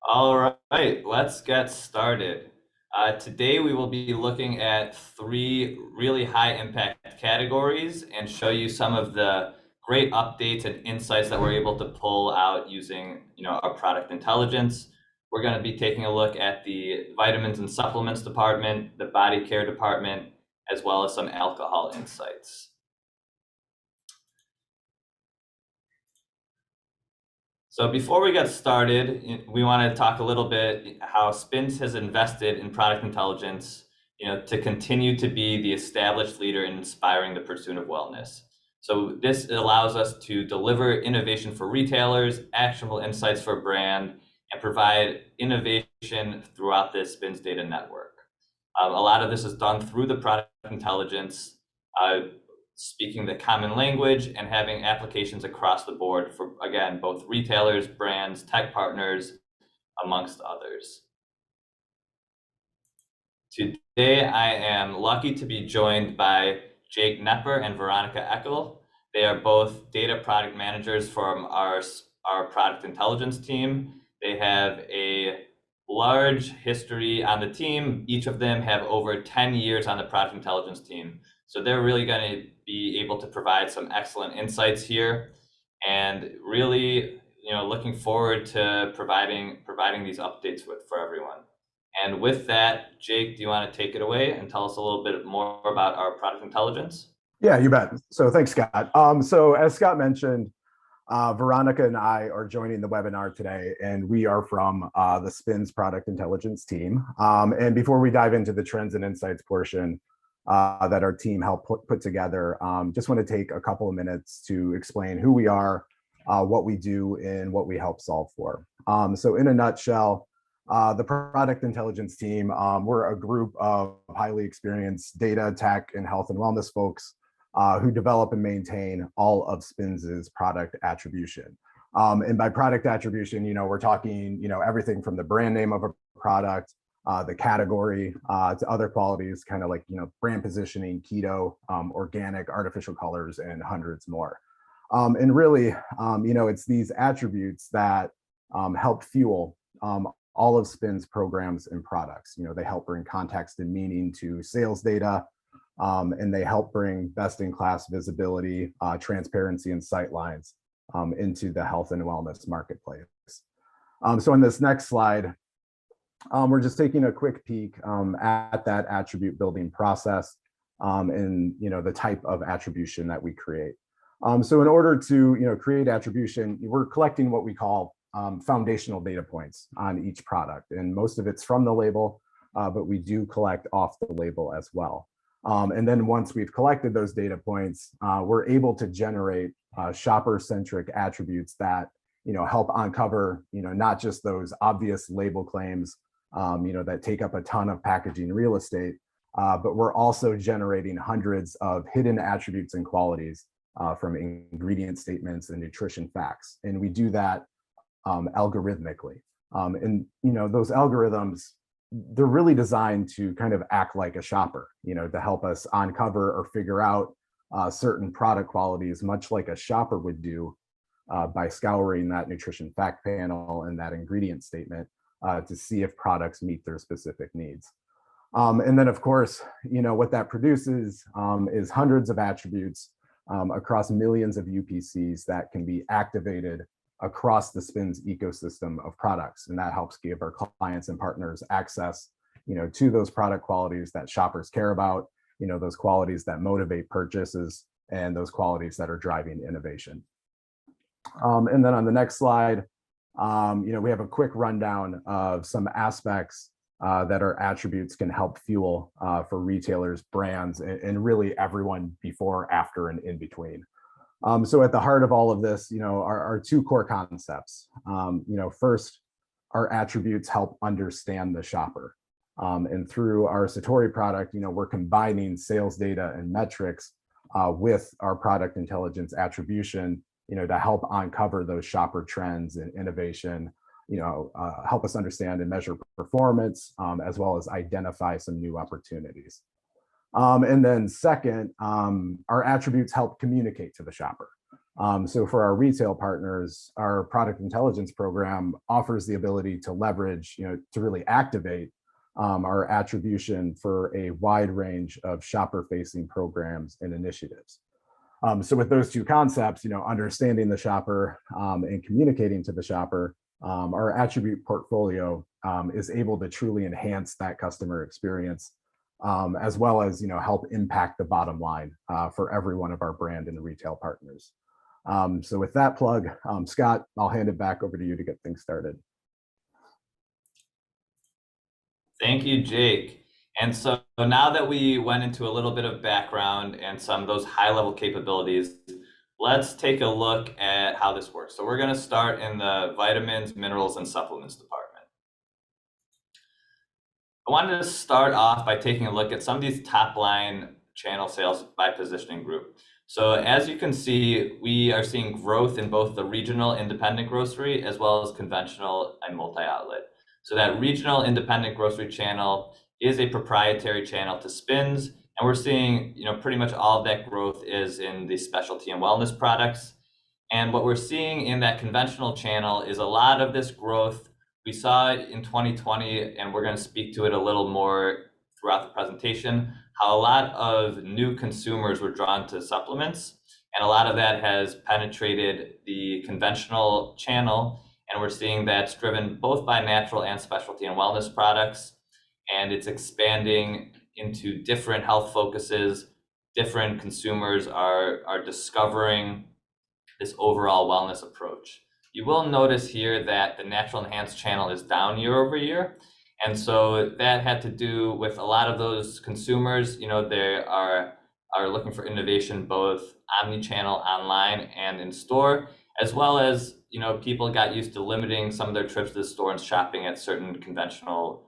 All right, let's get started. Today we will be looking at three really high impact categories and show you some of the great updates and insights that we're able to pull out using, our product intelligence. We're going to be taking a look at the vitamins and supplements department, the body care department, as well as some alcohol insights. So before we get started, we want to talk a little bit how Spins has invested in product intelligence, to continue to be the established leader in inspiring the pursuit of wellness. So this allows us to deliver innovation for retailers, actionable insights for brand, and provide innovation throughout the Spins data network. A lot of this is done through the product intelligence, speaking the common language and having applications across the board for, again, both retailers, brands, tech partners, amongst others. Today, I am lucky to be joined by Jake Nepper and Veronica Eckel. They are both data product managers from our product intelligence team. They have a large history on the team. Each of them have over 10 years on the product intelligence team. So they're really going to be able to provide some excellent insights here, and really, looking forward to providing these updates for everyone. And with that, Jake, do you want to take it away and tell us a little bit more about our product intelligence? Yeah, you bet. So thanks, Scott. So as Scott mentioned, Veronica and I are joining the webinar today, and we are from the Spins product intelligence team. And before we dive into the trends and insights portion that our team helped put together, just want to take a couple of minutes to explain who we are, what we do, and what we help solve for. So in a nutshell, the product intelligence team, we're a group of highly experienced data, tech, and health and wellness folks who develop and maintain all of Spins' product attribution. And by product attribution, we're talking, everything from the brand name of a product, the category, to other qualities, kind of like, brand positioning, keto, organic, artificial colors, and hundreds more. And really, it's these attributes that help fuel all of Spins programs and products. They help bring context and meaning to sales data, and they help bring best-in-class visibility, transparency, and sightlines into the health and wellness marketplace. So in this next slide, we're just taking a quick peek at that attribute building process and the type of attribution that we create. So in order to create attribution, we're collecting what we call foundational data points on each product, and most of it's from the label, but we do collect off the label as well. And then once we've collected those data points, we're able to generate shopper-centric attributes that help uncover not just those obvious label claims that take up a ton of packaging real estate, but we're also generating hundreds of hidden attributes and qualities from ingredient statements and nutrition facts, and we do that algorithmically. And those algorithms, they're really designed to kind of act like a shopper, to help us uncover or figure out certain product qualities, much like a shopper would do by scouring that nutrition fact panel and that ingredient statement to see if products meet their specific needs. And then, of course, what that produces is hundreds of attributes across millions of UPCs that can be activated across the Spins ecosystem of products. And that helps give our clients and partners access, to those product qualities that shoppers care about, those qualities that motivate purchases, and those qualities that are driving innovation. And then on the next slide, we have a quick rundown of some aspects that our attributes can help fuel for retailers, brands, and really everyone before, after, and in between. So at the heart of all of this, are two core concepts. First, our attributes help understand the shopper. And through our Satori product, we're combining sales data and metrics with our product intelligence attribution, to help uncover those shopper trends and innovation, help us understand and measure performance, as well as identify some new opportunities. And then second, our attributes help communicate to the shopper. So for our retail partners, our product intelligence program offers the ability to leverage, to really activate our attribution for a wide range of shopper-facing programs and initiatives. So with those two concepts, understanding the shopper and communicating to the shopper, our attribute portfolio is able to truly enhance that customer experience, as well as help impact the bottom line for every one of our brand and retail partners. So with that plug, Scott, I'll hand it back over to you to get things started. Thank you, Jake. And so now that we went into a little bit of background and some of those high-level capabilities, let's take a look at how this works. So we're going to start in the vitamins, minerals, and supplements department. I wanted to start off by taking a look at some of these top-line channel sales by positioning group. So as you can see, we are seeing growth in both the regional independent grocery as well as conventional and multi-outlet. So that regional independent grocery channel is a proprietary channel to Spins, and we're seeing, pretty much all of that growth is in the specialty and wellness products. And what we're seeing in that conventional channel is a lot of this growth we saw in 2020, and we're going to speak to it a little more throughout the presentation, how a lot of new consumers were drawn to supplements, and a lot of that has penetrated the conventional channel, and we're seeing that's driven both by natural and specialty and wellness products, and it's expanding into different health focuses. Different consumers are discovering this overall wellness approach. You will notice here that the natural enhanced channel is down year over year. And so that had to do with a lot of those consumers, they are looking for innovation, both omni-channel, online, and in store, as well as, people got used to limiting some of their trips to the store and shopping at certain conventional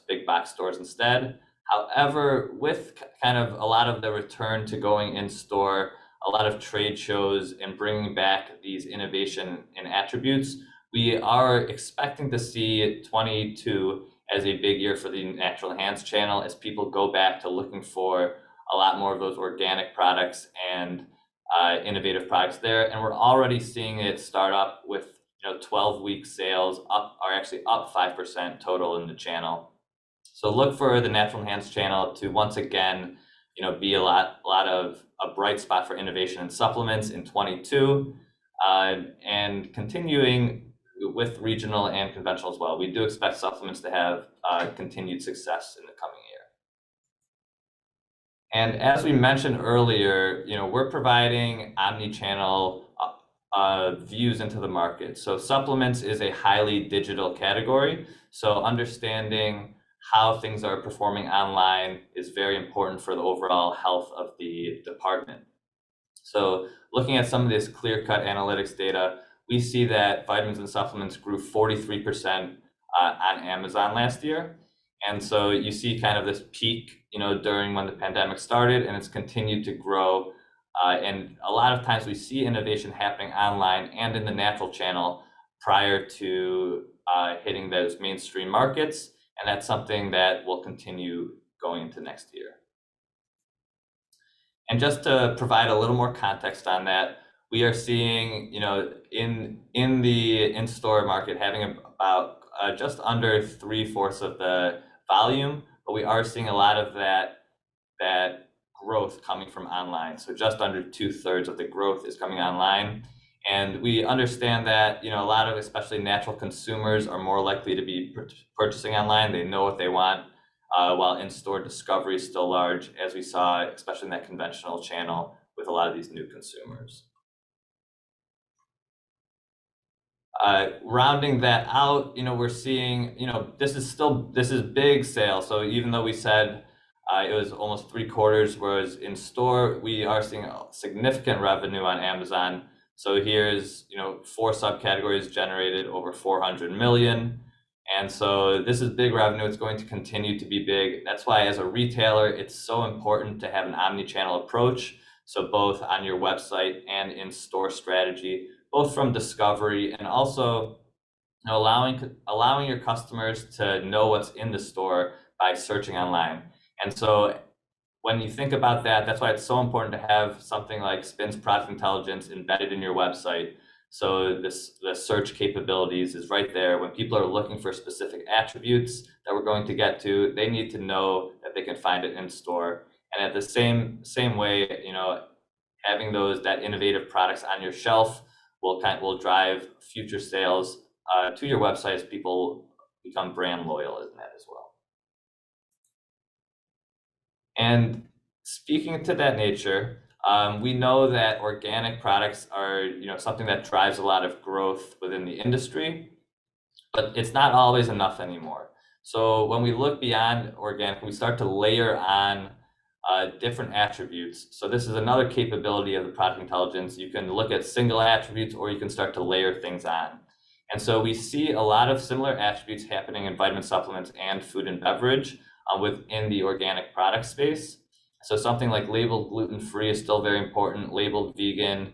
big box stores instead. However, with kind of a lot of the return to going in store, a lot of trade shows, and bringing back these innovation and attributes, we are expecting to see 22 as a big year for the natural enhanced channel as people go back to looking for a lot more of those organic products and innovative products there. And we're already seeing it start up with 12-week sales up, are actually up 5% total in the channel. So look for the natural enhanced channel to once again be a lot of a bright spot for innovation and supplements in 22, and continuing with regional and conventional as well. We do expect supplements to have continued success in the coming year. And as we mentioned earlier, we're providing omni-channel views into the market. So supplements is a highly digital category. So understanding how things are performing online is very important for the overall health of the department. So looking at some of this clear-cut analytics data, we see that vitamins and supplements grew 43% on Amazon last year. And so you see kind of this peak, during when the pandemic started, and it's continued to grow. And a lot of times we see innovation happening online and in the natural channel prior to hitting those mainstream markets. And that's something that will continue going into next year. And just to provide a little more context on that, we are seeing, in the in-store market having about just under 3/4 of the volume, but we are seeing a lot of that growth coming from online. So just under 2/3 of the growth is coming online. And we understand that, a lot of especially natural consumers are more likely to be purchasing online. They know what they want, while in-store discovery is still large, as we saw, especially in that conventional channel with a lot of these new consumers. Rounding that out, we're seeing, this is big sales. So even though we said it was almost 3/4 whereas in store, we are seeing significant revenue on Amazon. So here's, 4 subcategories generated over 400 million. And so this is big revenue. It's going to continue to be big. That's why as a retailer, it's so important to have an omni-channel approach. So both on your website and in-store strategy, both from discovery and also allowing your customers to know what's in the store by searching online. And so when you think about that, that's why it's so important to have something like Spin's product intelligence embedded in your website. So the search capabilities is right there. When people are looking for specific attributes that we're going to get to, they need to know that they can find it in store. And at the same way, having that innovative products on your shelf will drive future sales to your website as people become brand loyal in that as well. And speaking to that nature, we know that organic products are, something that drives a lot of growth within the industry, but it's not always enough anymore. So when we look beyond organic, we start to layer on different attributes. So this is another capability of the product intelligence. You can look at single attributes, or you can start to layer things on. And so we see a lot of similar attributes happening in vitamin supplements and food and beverage within the organic product space. So something like labeled gluten-free is still very important, labeled vegan.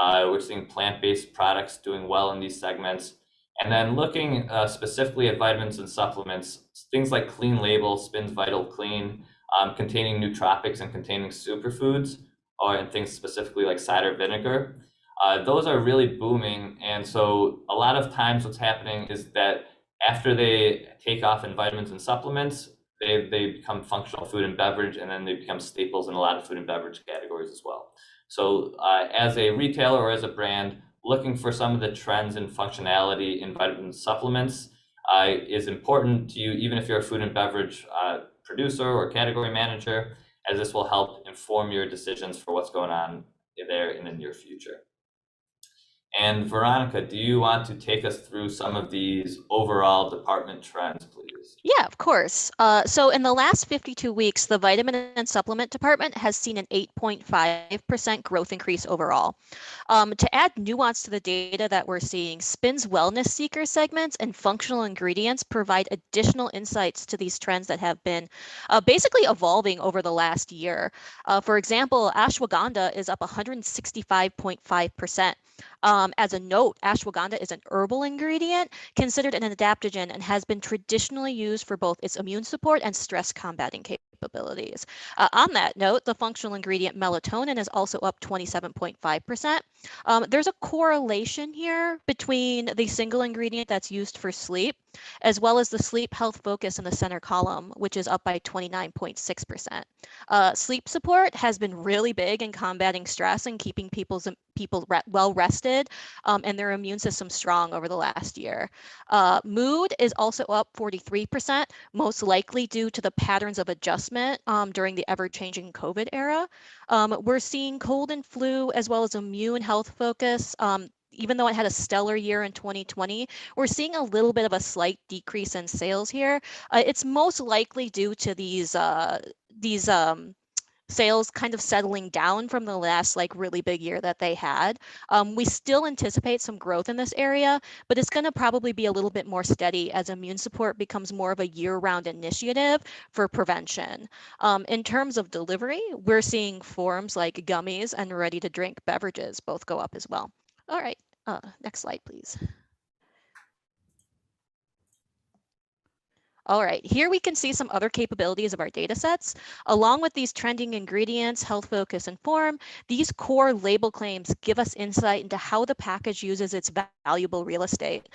We're seeing plant-based products doing well in these segments. And then looking specifically at vitamins and supplements, things like Clean Label, Spin's Vital Clean, containing nootropics and containing superfoods, or in things specifically like cider vinegar. Those are really booming. And so a lot of times what's happening is that after they take off in vitamins and supplements, they become functional food and beverage, and then they become staples in a lot of food and beverage categories as well. So as a retailer or as a brand, looking for some of the trends and functionality in vitamin supplements is important to you, even if you're a food and beverage producer or category manager, as this will help inform your decisions for what's going on there in the near future. And Veronica, do you want to take us through some of these overall department trends, please? Yeah, of course. So in the last 52 weeks, the vitamin and supplement department has seen an 8.5% growth increase overall. To add nuance to the data that we're seeing, Spin's wellness seeker segments and functional ingredients provide additional insights to these trends that have been basically evolving over the last year. For example, ashwagandha is up 165.5%. As a note, ashwagandha is an herbal ingredient considered an adaptogen and has been traditionally used for both its immune support and stress combating capabilities. On that note, the functional ingredient melatonin is also up 27.5%. There's a correlation here between the single ingredient that's used for sleep, as well as the sleep health focus in the center column, which is up by 29.6%. Sleep support has been really big in combating stress and keeping people well rested and their immune system strong over the last year. Mood is also up 43%, most likely due to the patterns of adjustment during the ever-changing COVID era. We're seeing cold and flu as well as immune health focus. Even though it had a stellar year in 2020, we're seeing a little bit of a slight decrease in sales here. It's most likely due to these sales kind of settling down from the last really big year that they had. We still anticipate some growth in this area, but it's going to probably be a little bit more steady as immune support becomes more of a year-round initiative for prevention. In terms of delivery, we're seeing forms like gummies and ready-to-drink beverages both go up as well. All right, next slide, please. All right, here we can see some other capabilities of our data sets. Along with these trending ingredients, health focus, and form, these core label claims give us insight into how the package uses its valuable real estate.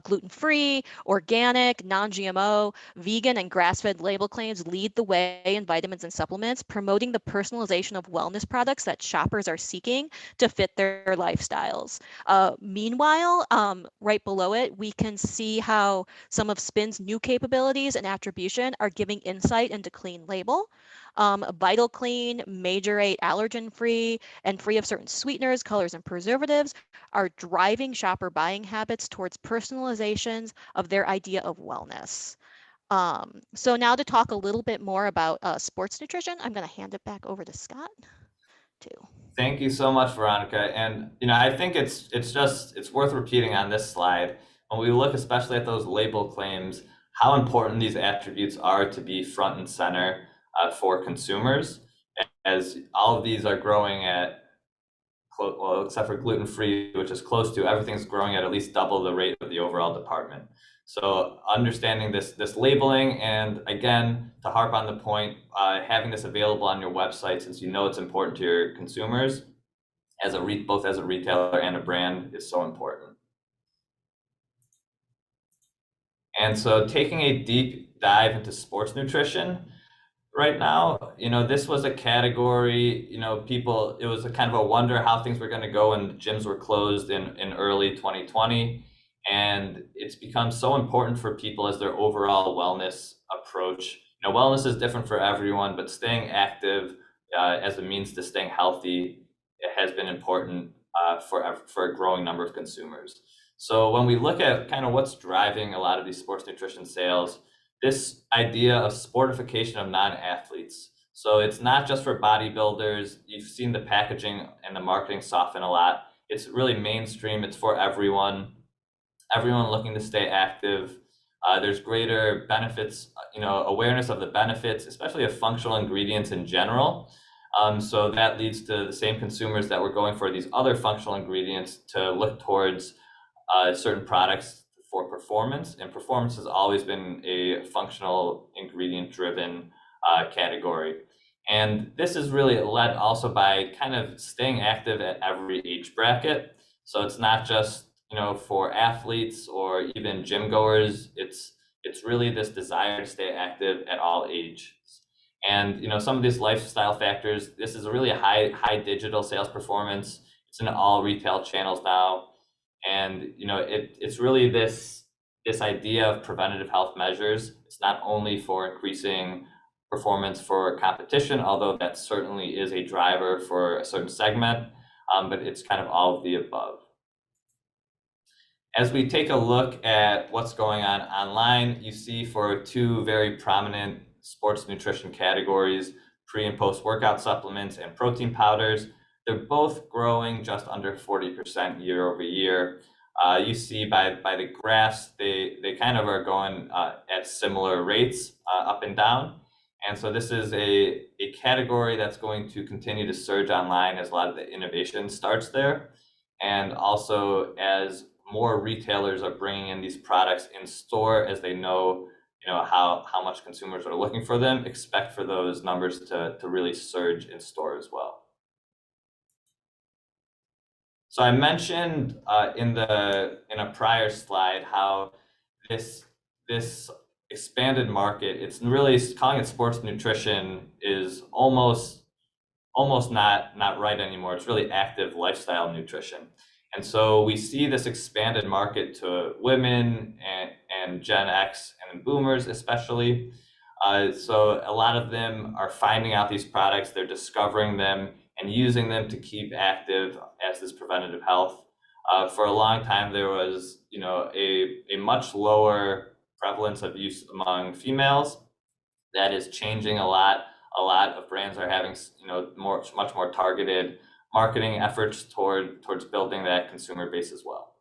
Gluten-free, organic, non-GMO, vegan, and grass-fed label claims lead the way in vitamins and supplements, promoting the personalization of wellness products that shoppers are seeking to fit their lifestyles. Meanwhile, right below it, we can see how some of Spin's new capabilities and attribution are giving insight into Clean Label. Vital Clean, Major 8 allergen free, and free of certain sweeteners, colors, and preservatives are driving shopper buying habits towards personalizations of their idea of wellness. So now to talk a little bit more about sports nutrition, I'm going to hand it back over to Scott too. Thank you so much, Veronica. And I think it's worth repeating on this slide. When we look especially at those label claims, how important these attributes are to be front and center for consumers, as all of these are growing at, well, except for gluten-free, which is close to, everything's growing at least double the rate of the overall department. So understanding this labeling, and again, to harp on the point, having this available on your website, since you know it's important to your consumers, both as a retailer and a brand, is so important. And so taking a deep dive into sports nutrition, right now, this was a category, it was a kind of a wonder how things were going to go when gyms were closed in early 2020. And it's become so important for people as their overall wellness approach. Wellness is different for everyone, but staying active as a means to staying healthy, it has been important for a growing number of consumers. So when we look at kind of what's driving a lot of these sports nutrition sales, this idea of sportification of non-athletes. So it's not just for bodybuilders. You've seen the packaging and the marketing soften a lot. It's really mainstream. It's for everyone looking to stay active. There's greater benefits, awareness of the benefits, especially of functional ingredients in general. So that leads to the same consumers that were going for these other functional ingredients to look towards certain products for performance, and performance has always been a functional ingredient driven category. And this is really led also by kind of staying active at every age bracket. So it's not just, for athletes or even gym goers, it's really this desire to stay active at all ages. And some of these lifestyle factors, this is a really high digital sales performance. It's in all retail channels now. And it's really this idea of preventative health measures. It's not only for increasing performance for competition, although that certainly is a driver for a certain segment, but it's kind of all of the above. As we take a look at what's going on online, you see for two very prominent sports nutrition categories, pre and post workout supplements and protein powders, they're both growing just under 40% year over year. You see by the graphs, they kind of are going at similar rates up and down. And so this is a category that's going to continue to surge online as a lot of the innovation starts there. And also as more retailers are bringing in these products in store, as they know, how much consumers are looking for them, expect for those numbers to really surge in store as well. So I mentioned in a prior slide how this expanded market, it's really calling it sports nutrition is almost not right anymore. It's really active lifestyle nutrition. And so we see this expanded market to women and Gen X and boomers especially. So a lot of them are finding out these products, they're discovering them and using them to keep active as this preventative health. For a long time, there was, a much lower prevalence of use among females. That is changing a lot. A lot of brands are having, much more targeted marketing efforts towards building that consumer base as well.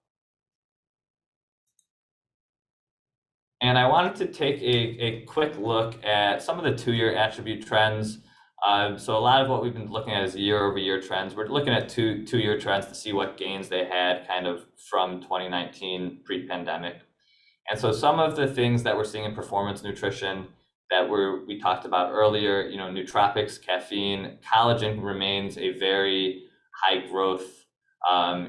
And I wanted to take a quick look at some of the 2-year attribute trends. So a lot of what we've been looking at is year-over-year trends. We're looking at two-year trends to see what gains they had kind of from 2019 pre-pandemic. And so some of the things that we're seeing in performance nutrition that we talked about earlier, nootropics, caffeine, collagen remains a very high growth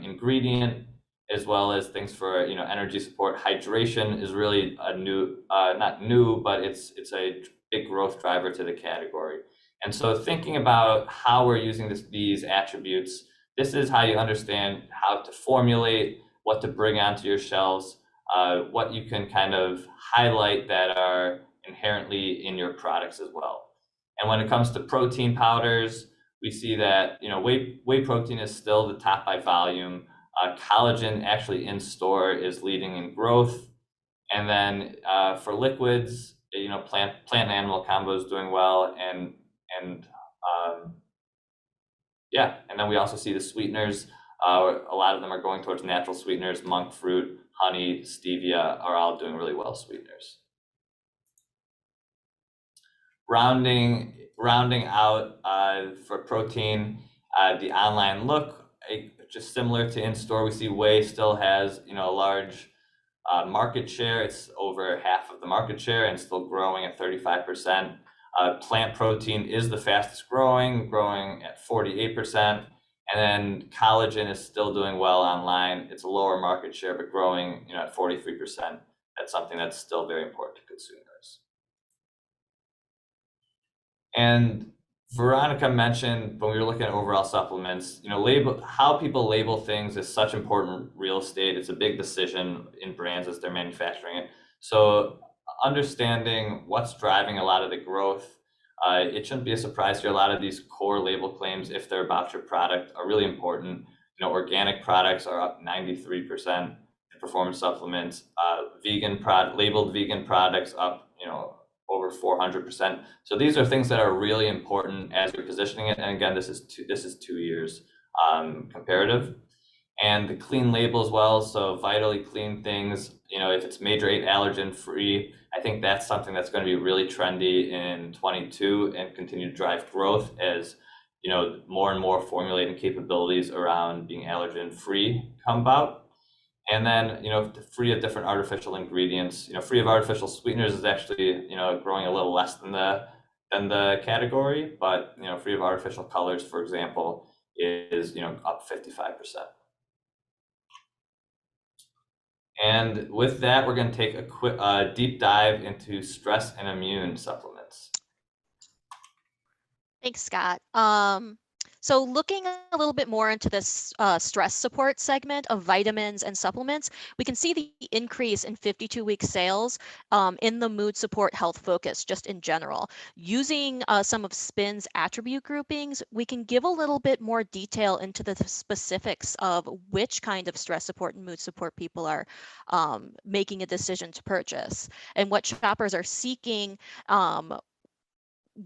ingredient, as well as things for energy support. Hydration is really a new, not new, but it's a big growth driver to the category. And so thinking about how we're using these attributes, this is how you understand how to formulate, what to bring onto your shelves, what you can kind of highlight that are inherently in your products as well. And when it comes to protein powders, we see that whey protein is still the top by volume. Collagen actually in store is leading in growth. And then for liquids, plant and animal combos doing well, and then we also see the sweeteners. A lot of them are going towards natural sweeteners. Monk fruit, honey, stevia are all doing really well sweeteners. Rounding out for protein, the online look, just similar to in store, we see whey still has a large Market share, it's over half of the market share and still growing at 35%. Plant protein is the fastest growing at 48%. And then collagen is still doing well online. It's a lower market share, but growing, at 43%. That's something that's still very important to consumers. And Veronica mentioned when we were looking at overall supplements, how people label things is such important real estate. It's a big decision in brands as they're manufacturing it. So understanding what's driving a lot of the growth, it shouldn't be a surprise to you. A lot of these core label claims, if they're about your product, are really important. Organic products are up 93% in performance supplements. Labeled vegan products up, over 400%. So these are things that are really important as you're positioning it. And again, this is 2 years comparative. And the clean label as well. So vitally clean things, if it's major 8 allergen free, I think that's something that's going to be really trendy in 22 and continue to drive growth as more and more formulating capabilities around being allergen free come about. And then, free of different artificial ingredients, free of artificial sweeteners is actually, growing a little less than the category, but, free of artificial colors, for example, is, up 55%. And with that, we're going to take a quick deep dive into stress and immune supplements. Thanks, Scott. So looking a little bit more into this stress support segment of vitamins and supplements, we can see the increase in 52-week sales in the mood support health focus, just in general. Using some of SPIN's attribute groupings, we can give a little bit more detail into the specifics of which kind of stress support and mood support people are making a decision to purchase and what shoppers are seeking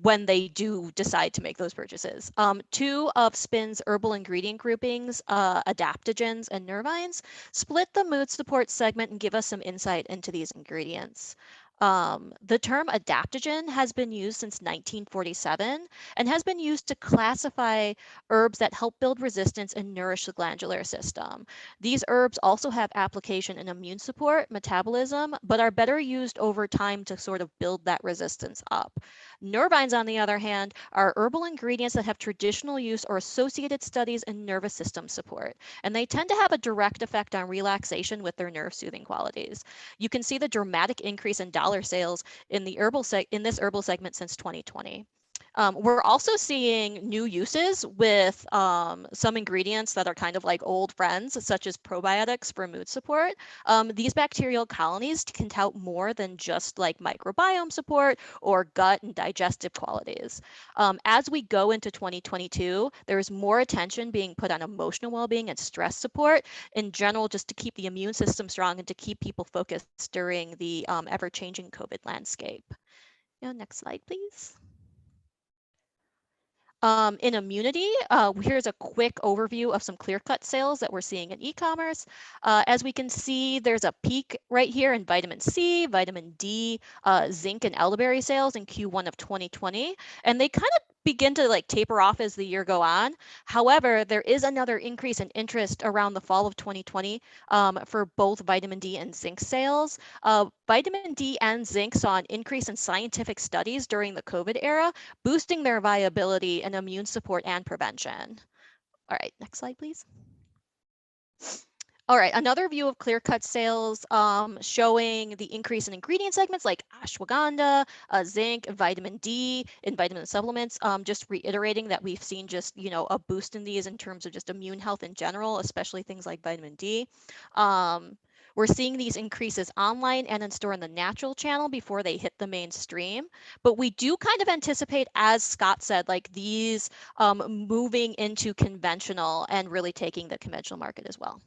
when they do decide to make those purchases. 2 of SPIN's herbal ingredient groupings, adaptogens and nervines, split the mood support segment and give us some insight into these ingredients. The term adaptogen has been used since 1947 and has been used to classify herbs that help build resistance and nourish the glandular system. These herbs also have application in immune support, metabolism, but are better used over time to sort of build that resistance up. Nervines, on the other hand, are herbal ingredients that have traditional use or associated studies in nervous system support, and they tend to have a direct effect on relaxation with their nerve soothing qualities. You can see the dramatic increase in dollar sales in this herbal segment since 2020. We're also seeing new uses with some ingredients that are kind of like old friends, such as probiotics for mood support. These bacterial colonies can tout more than just like microbiome support or gut and digestive qualities. As we go into 2022, there's more attention being put on emotional well-being and stress support in general, just to keep the immune system strong and to keep people focused during the ever-changing COVID landscape. Next slide, please. In immunity, here's a quick overview of some clear-cut sales that we're seeing in e-commerce. As we can see, there's a peak right here in vitamin C, vitamin D, zinc, and elderberry sales in Q1 of 2020, and they kind of begin to like taper off as the year go on. However, there is another increase in interest around the fall of 2020 for both vitamin D and zinc sales. Vitamin D and zinc saw an increase in scientific studies during the COVID era, boosting their viability in immune support and prevention. All right, next slide, please. All right, another view of clear-cut sales showing the increase in ingredient segments like ashwagandha, zinc, vitamin D in vitamin supplements. Just reiterating that we've seen just, a boost in these in terms of just immune health in general, especially things like vitamin D. We're seeing these increases online and in store in the natural channel before they hit the mainstream. But we do kind of anticipate, as Scott said, like these moving into conventional and really taking the conventional market as well.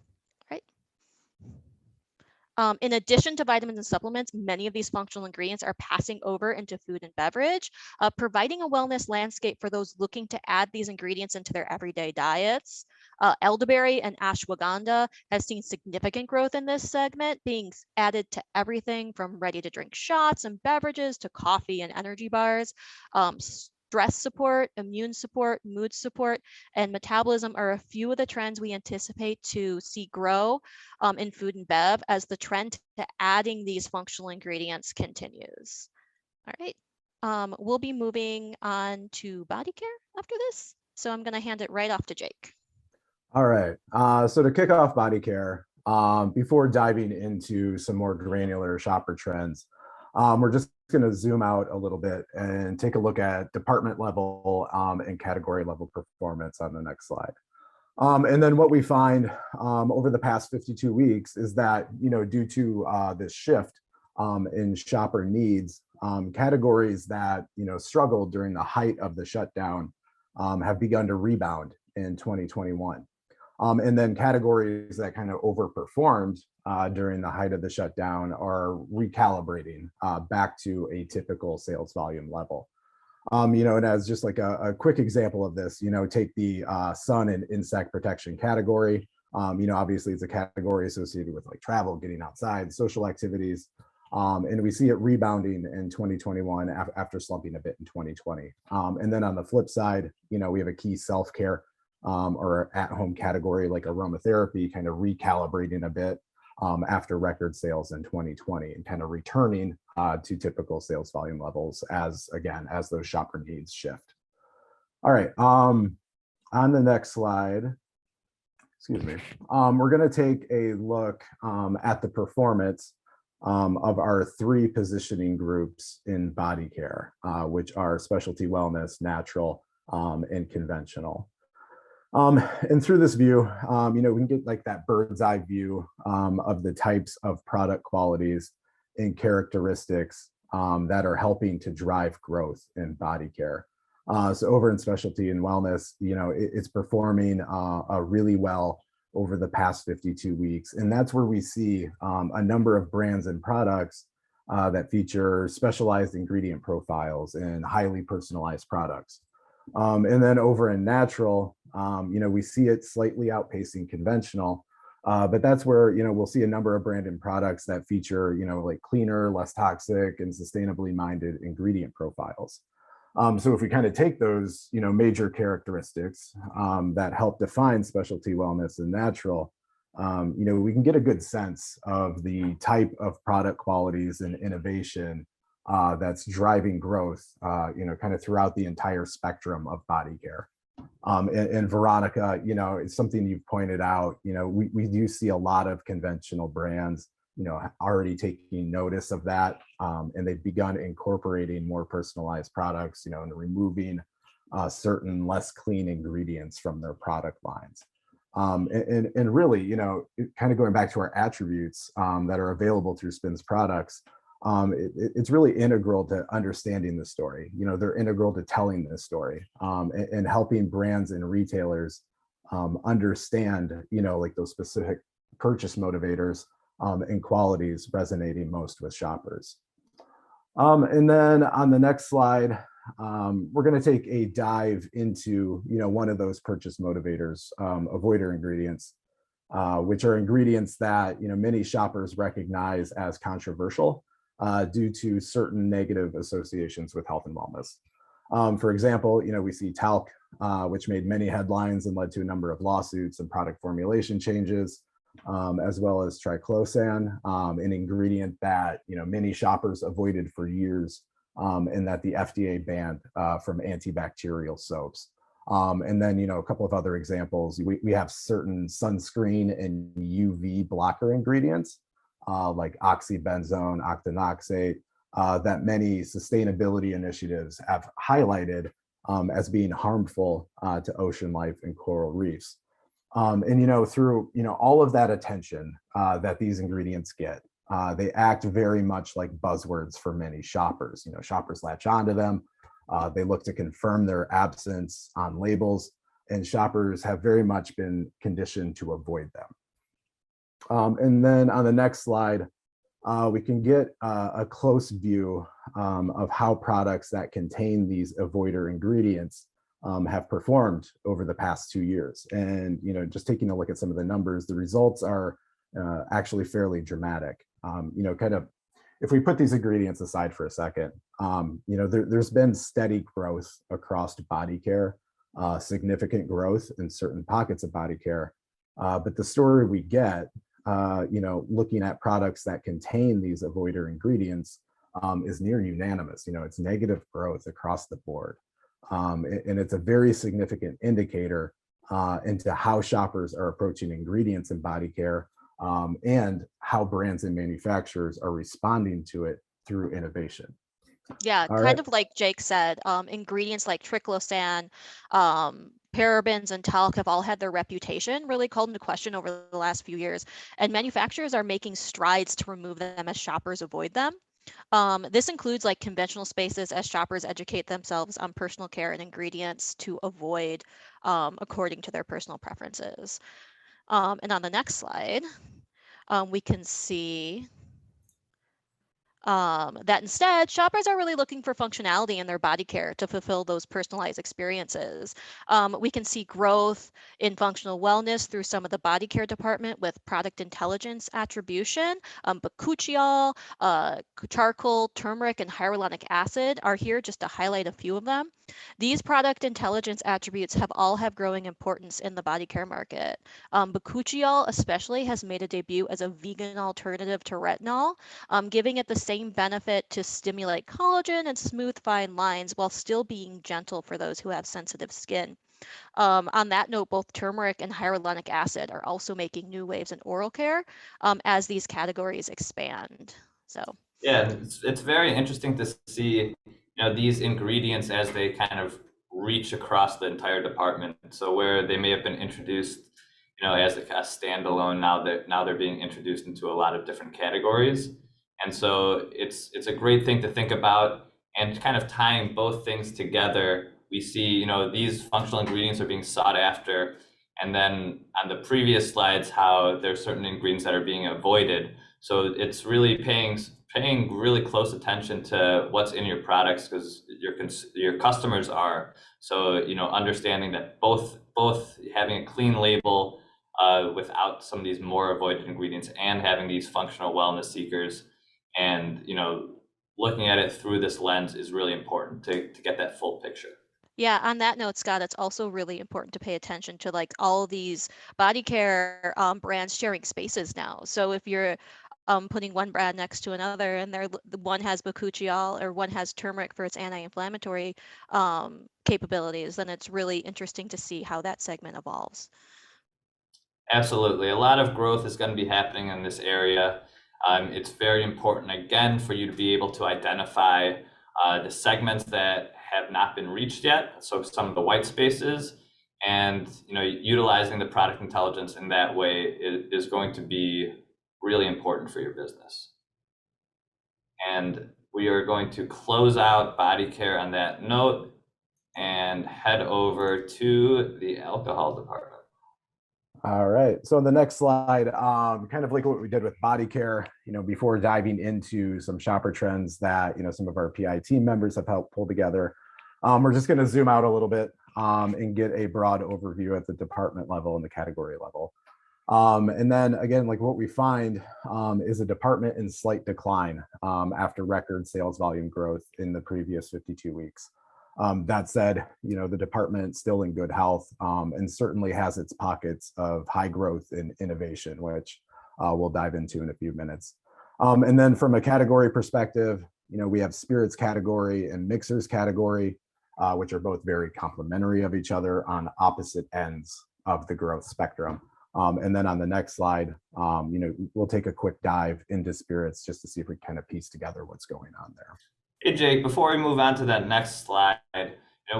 In addition to vitamins and supplements, many of these functional ingredients are passing over into food and beverage, providing a wellness landscape for those looking to add these ingredients into their everyday diets. Elderberry and ashwagandha has seen significant growth in this segment, being added to everything from ready-to-drink shots and beverages to coffee and energy bars. Stress support, immune support, mood support, and metabolism are a few of the trends we anticipate to see grow in food and bev as the trend to adding these functional ingredients continues. All right, we'll be moving on to body care after this. So I'm gonna hand it right off to Jake. All right, so to kick off body care, before diving into some more granular shopper trends, we're just going to zoom out a little bit and take a look at department level and category level performance on the next slide. And then what we find over the past 52 weeks is that, due to this shift in shopper needs, categories that, struggled during the height of the shutdown have begun to rebound in 2021. And then categories that kind of overperformed during the height of the shutdown are recalibrating back to a typical sales volume level. And as just like a quick example of this, take the sun and insect protection category. Obviously it's a category associated with like travel, getting outside, social activities. And we see it rebounding in 2021 after slumping a bit in 2020. And then on the flip side, we have a key self-care or at-home category like aromatherapy kind of recalibrating a bit after record sales in 2020 and kind of returning to typical sales volume levels as those shopper needs shift. All right, on the next slide, excuse me, we're going to take a look at the performance of our three positioning groups in body care, which are specialty wellness, natural, and conventional. And through this view, we can get like that bird's eye view of the types of product qualities and characteristics that are helping to drive growth in body care. So over in specialty and wellness, it's performing really well over the past 52 weeks. And that's where we see a number of brands and products that feature specialized ingredient profiles and highly personalized products. And then over in natural, we see it slightly outpacing conventional, but that's where, we'll see a number of branded products that feature, like cleaner, less toxic, and sustainably minded ingredient profiles. So if we kind of take those, major characteristics that help define specialty wellness and natural, we can get a good sense of the type of product qualities and innovation that's driving growth, kind of throughout the entire spectrum of body care. And Veronica, it's something you've pointed out, we do see a lot of conventional brands, already taking notice of that. And they've begun incorporating more personalized products, and removing certain less clean ingredients from their product lines. And really, kind of going back to our attributes that are available through Spin's products, it's really integral to understanding the story. They're integral to telling this story and helping brands and retailers understand, like those specific purchase motivators and qualities resonating most with shoppers. And then on the next slide, we're going to take a dive into, one of those purchase motivators, avoider ingredients, which are ingredients that, many shoppers recognize as controversial due to certain negative associations with health and wellness. For example, we see talc, which made many headlines and led to a number of lawsuits and product formulation changes, as well as triclosan, an ingredient that many shoppers avoided for years, and that the FDA banned from antibacterial soaps. And then, a couple of other examples. We have certain sunscreen and UV blocker ingredients, like oxybenzone, octinoxate, that many sustainability initiatives have highlighted as being harmful to ocean life and coral reefs. And through all of that attention that these ingredients get, they act very much like buzzwords for many shoppers. Shoppers latch onto them. They look to confirm their absence on labels, and shoppers have very much been conditioned to avoid them. And then on the next slide, we can get a close view of how products that contain these avoider ingredients have performed over the past 2 years. And, just taking a look at some of the numbers, the results are actually fairly dramatic. Kind of if we put these ingredients aside for a second, there's been steady growth across body care, significant growth in certain pockets of body care. But the story we get, looking at products that contain these avoider ingredients is near unanimous. It's negative growth across the board. And it's a very significant indicator into how shoppers are approaching ingredients in body care, and how brands and manufacturers are responding to it through innovation. Yeah, All kind right. of like Jake said, ingredients like triclosan, parabens, and talc have all had their reputation really called into question over the last few years, and manufacturers are making strides to remove them as shoppers avoid them. This includes like conventional spaces as shoppers educate themselves on personal care and ingredients to avoid according to their personal preferences. And on the next slide, we can see that instead, shoppers are really looking for functionality in their body care to fulfill those personalized experiences. We can see growth in functional wellness through some of the body care department with product intelligence attribution. Bakuchiol, charcoal, turmeric, and hyaluronic acid are here just to highlight a few of them. These product intelligence attributes have growing importance in the body care market. Bakuchiol especially has made a debut as a vegan alternative to retinol, giving it the same benefit to stimulate collagen and smooth fine lines while still being gentle for those who have sensitive skin. On that note, both turmeric and hyaluronic acid are also making new waves in oral care as these categories expand. So Yeah, it's very interesting to see, these ingredients as they kind of reach across the entire department. So where they may have been introduced, as a standalone, now they're being introduced into a lot of different categories. And so it's a great thing to think about, and kind of tying both things together. We see, these functional ingredients are being sought after, and then on the previous slides, how there's certain ingredients that are being avoided. So it's really paying really close attention to what's in your products, because your customers are. So, understanding that both having a clean label without some of these more avoided ingredients, and having these functional wellness seekers, and looking at it through this lens is really important to get that full picture. yeah, on that note, Scott, it's also really important to pay attention to like all these body care brands sharing spaces now. So if you're putting one brand next to another, and one has bakuchiol or one has turmeric for its anti-inflammatory capabilities, then it's really interesting to see how that segment evolves. Absolutely. A lot of growth is going to be happening in this area. It's very important, again, for you to be able to identify the segments that have not been reached yet. So some of the white spaces, and utilizing the product intelligence in that way is going to be really important for your business. And we are going to close out body care on that note and head over to the alcohol department. All right. So on the next slide, kind of like what we did with body care, before diving into some shopper trends that, some of our PI team members have helped pull together, we're just going to zoom out a little bit and get a broad overview at the department level and the category level. And then again, like what we find is a department in slight decline after record sales volume growth in the previous 52 weeks. That said, the department's still in good health and certainly has its pockets of high growth and innovation, which we'll dive into in a few minutes. And then from a category perspective, we have spirits category and mixers category, which are both very complementary of each other on opposite ends of the growth spectrum. And then on the next slide, we'll take a quick dive into spirits just to see if we kind of piece together what's going on there. Hey, Jake, before we move on to that next slide,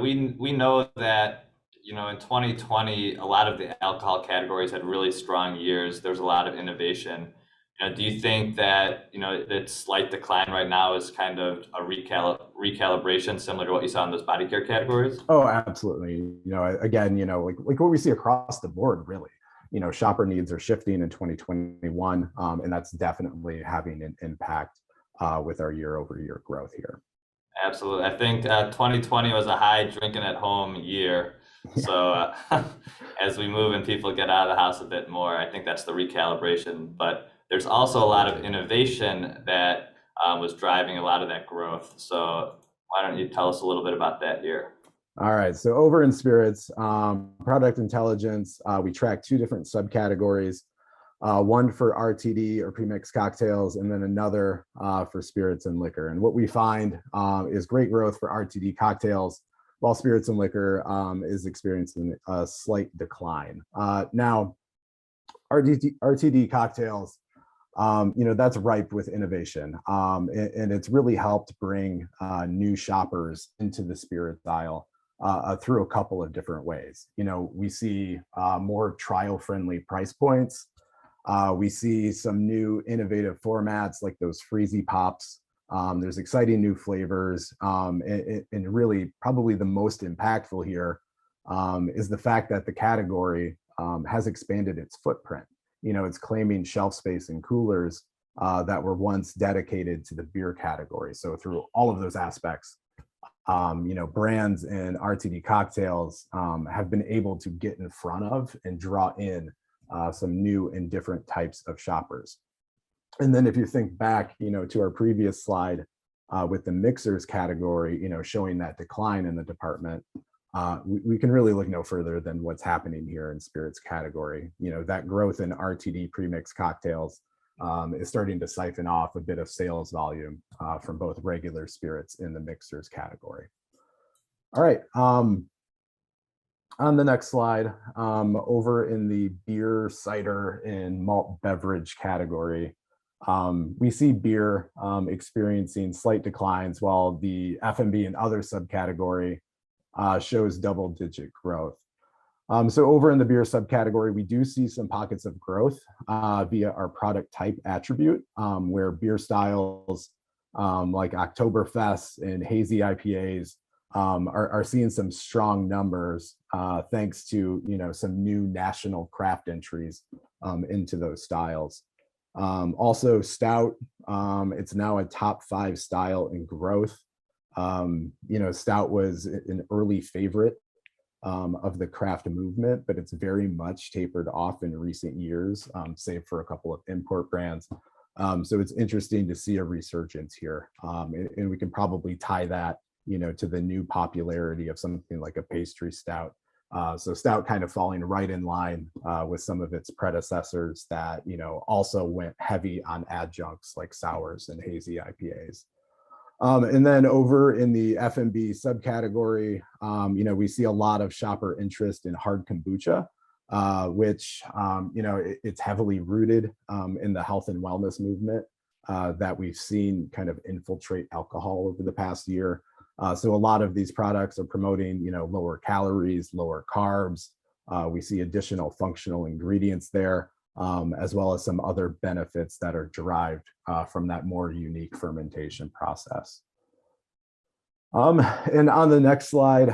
we know that, in 2020, a lot of the alcohol categories had really strong years. There's a lot of innovation. Do you think that, that slight decline right now is kind of a recalibration similar to what you saw in those body care categories? Oh, absolutely. Again, like what we see across the board, really. Shopper needs are shifting in 2021, and that's definitely having an impact with our year-over-year growth here. Absolutely. I think 2020 was a high drinking at home year. Yeah. So as we move and people get out of the house a bit more, I think that's the recalibration. But there's also a lot of innovation that was driving a lot of that growth. So why don't you tell us a little bit about that here? All right, so over in spirits, product intelligence, we track two different subcategories, one for RTD or premixed cocktails, and then another for spirits and liquor. And what we find is great growth for RTD cocktails, while spirits and liquor is experiencing a slight decline. Now, RTD cocktails, that's ripe with innovation, and it's really helped bring new shoppers into the spirit aisle through a couple of different ways. We see more trial-friendly price points. We see some new innovative formats like those Freezy Pops. There's exciting new flavors, and really probably the most impactful here is the fact that the category has expanded its footprint. It's claiming shelf space in coolers that were once dedicated to the beer category. So through all of those aspects, brands and RTD cocktails have been able to get in front of and draw in some new and different types of shoppers. And then if you think back, to our previous slide with the mixers category, showing that decline in the department, we can really look no further than what's happening here in spirits category. That growth in RTD premixed cocktails is starting to siphon off a bit of sales volume from both regular spirits in the mixers category. All right. On the next slide, over in the beer, cider, and malt beverage category, we see beer experiencing slight declines, while the F&B and other subcategory shows double-digit growth. So over in the beer subcategory, we do see some pockets of growth via our product type attribute, where beer styles like Oktoberfest and hazy IPAs are seeing some strong numbers thanks to some new national craft entries into those styles. Also stout, it's now a top 5 style in growth. Stout was an early favorite of the craft movement, but it's very much tapered off in recent years, save for a couple of import brands. So it's interesting to see a resurgence here, and we can probably tie that to the new popularity of something like a pastry stout. So stout kind of falling right in line with some of its predecessors that also went heavy on adjuncts like sours and hazy IPAs. And then over in the F&B subcategory, we see a lot of shopper interest in hard kombucha, which it's heavily rooted in the health and wellness movement that we've seen kind of infiltrate alcohol over the past year. So a lot of these products are promoting, lower calories, lower carbs. We see additional functional ingredients there, as well as some other benefits that are derived from that more unique fermentation process. And on the next slide,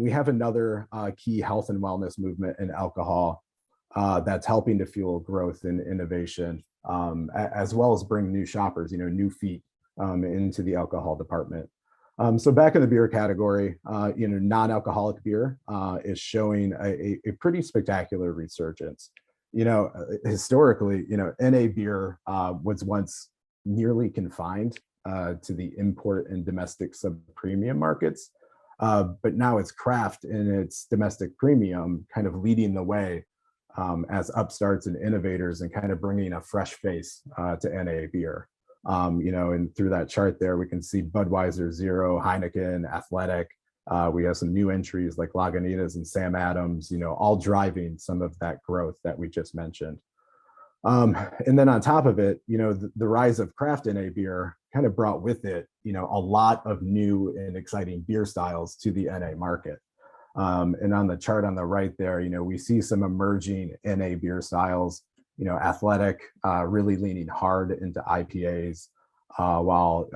we have another key health and wellness movement in alcohol that's helping to fuel growth and innovation, as well as bring new shoppers, new feet into the alcohol department. So back in the beer category, non-alcoholic beer is showing a pretty spectacular resurgence. Historically, NA beer was once nearly confined to the import and domestic sub-premium markets, but now it's craft and it's domestic premium kind of leading the way as upstarts and innovators and kind of bringing a fresh face to NA beer. And through that chart there, we can see Budweiser Zero, Heineken, Athletic. We have some new entries like Lagunitas and Sam Adams, all driving some of that growth that we just mentioned. And then on top of it, the rise of craft NA beer kind of brought with it, a lot of new and exciting beer styles to the NA market. And on the chart on the right there, we see some emerging NA beer styles. Athletic really leaning hard into IPAs, while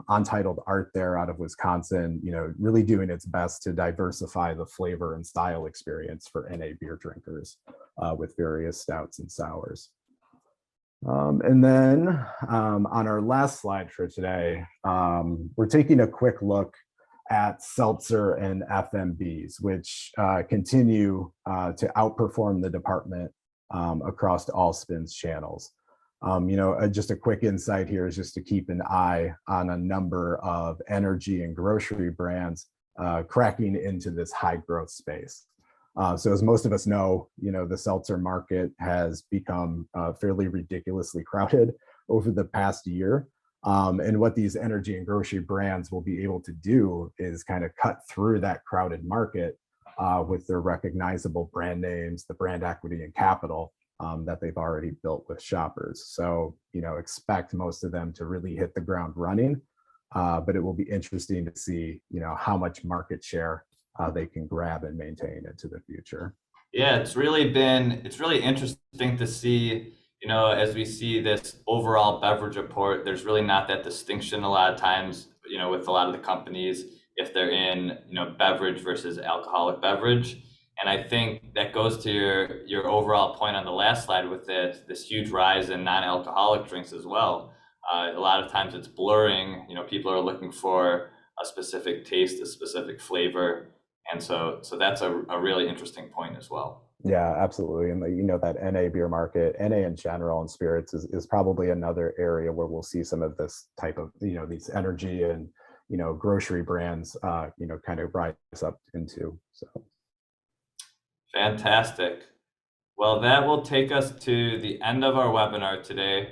Untitled Art there out of Wisconsin, really doing its best to diversify the flavor and style experience for NA beer drinkers with various stouts and sours. And then on our last slide for today, we're taking a quick look at Seltzer and FMBs, which continue to outperform the department across all SPINS channels. Just a quick insight here is just to keep an eye on a number of energy and grocery brands cracking into this high growth space. So as most of us know, the seltzer market has become fairly ridiculously crowded over the past year. And what these energy and grocery brands will be able to do is kind of cut through that crowded market with their recognizable brand names, the brand equity and capital that they've already built with shoppers. So, expect most of them to really hit the ground running, but it will be interesting to see, how much market share they can grab and maintain into the future. Yeah, it's really interesting to see, as we see this overall beverage report, there's really not that distinction a lot of times, with a lot of the companies, if they're in, beverage versus alcoholic beverage. And I think that goes to your overall point on the last slide with this huge rise in non-alcoholic drinks as well. A lot of times it's blurring, people are looking for a specific taste, a specific flavor. And so that's a really interesting point as well. Yeah, absolutely. And that NA beer market, NA in general and spirits is probably another area where we'll see some of this type of, these energy and, grocery brands, kind of rise up into. So. Fantastic. Well, that will take us to the end of our webinar today.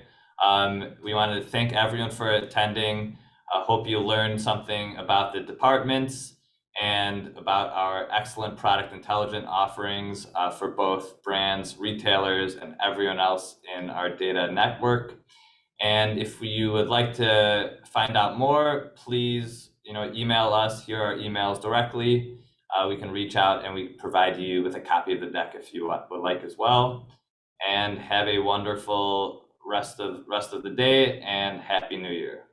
We wanted to thank everyone for attending. I hope you learned something about the departments and about our excellent product intelligence offerings for both brands, retailers, and everyone else in our data network. And if you would like to find out more, please, email us. Here are emails directly. We can reach out and we provide you with a copy of the deck if you would like as well. And have a wonderful rest of the day and Happy New Year.